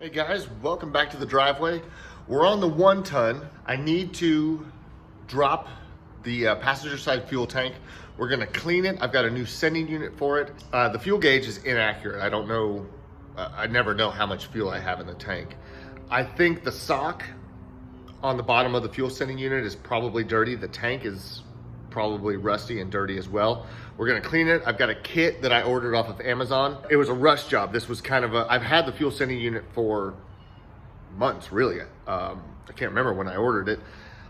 Hey guys, welcome back to the driveway. We're on the 1 ton. I need to drop the passenger side fuel tank. We're gonna clean it. I've got a new sending unit for it. The fuel gauge is inaccurate. I don't know, I never know how much fuel I have in the tank. I think the sock on the bottom of the fuel sending unit is probably dirty. The tank is probably rusty and dirty as well. We're gonna clean it. I've got a kit that I ordered off of Amazon. It was a rush job. This was kind of I've had the fuel sending unit for months, really. I can't remember when I ordered it.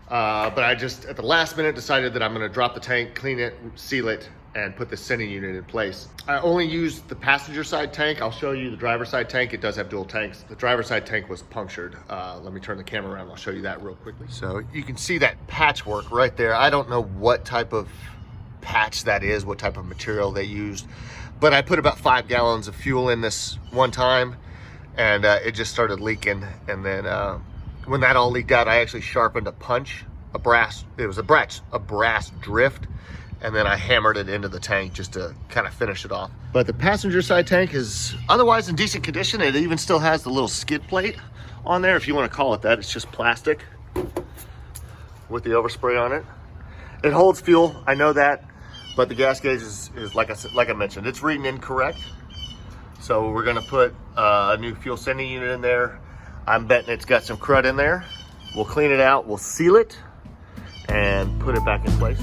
But I just, at the last minute, decided that I'm gonna drop the tank, clean it, seal it, and put the sending unit in place. I only used the passenger side tank. I'll show you the driver side tank. It does have dual tanks. The driver side tank was punctured. Let me turn the camera around. I'll show you that real quickly. So you can see that patchwork right there. I don't know what type of patch that is, what type of material they used, but I put about 5 gallons of fuel in this one time, and it just started leaking. And then when that all leaked out, I actually sharpened a punch, it was a brass drift, and then I hammered it into the tank just to kind of finish it off. But the passenger side tank is otherwise in decent condition. It even still has the little skid plate on there, if you want to call it that. It's just plastic with the overspray on it. It holds fuel, I know that, but the gas gauge is like I mentioned, it's reading incorrect. So we're gonna put a new fuel sending unit in there. I'm betting it's got some crud in there. We'll clean it out, we'll seal it, and put it back in place.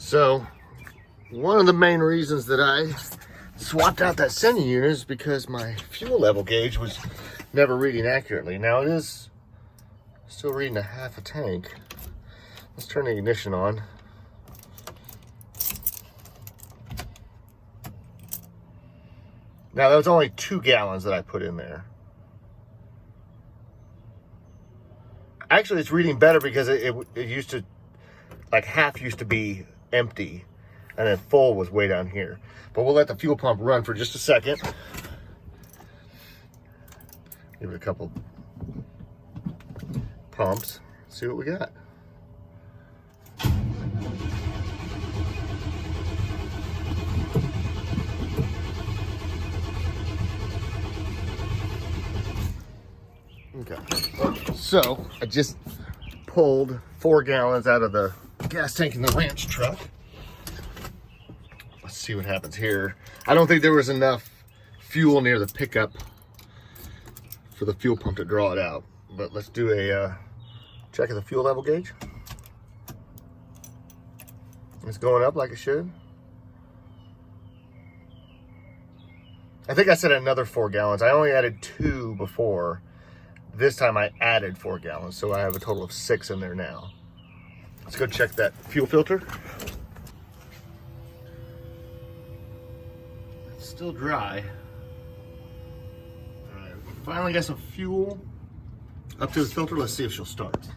So one of the main reasons that I swapped out that sending unit is because my fuel level gauge was never reading accurately. Now it is still reading a half a tank. Let's turn the ignition on. Now that was only 2 gallons that I put in there. Actually, it's reading better because it used to, like half used to be empty and then full was way down here. But we'll let the fuel pump run for just a second. Give it a couple pumps, see what we got. Okay, so I just pulled 4 gallons out of the gas tank in the ranch truck. Let's see what happens here. I don't think there was enough fuel near the pickup for the fuel pump to draw it out, but let's do a check of the fuel level gauge. It's going up like it should. I think I said another 4 gallons. I only added 2 before. This time I added 4 gallons, so I have a total of 6 in there now. Let's go check that fuel filter. It's still dry. All right, finally got some fuel up to the filter. Let's see if she'll start.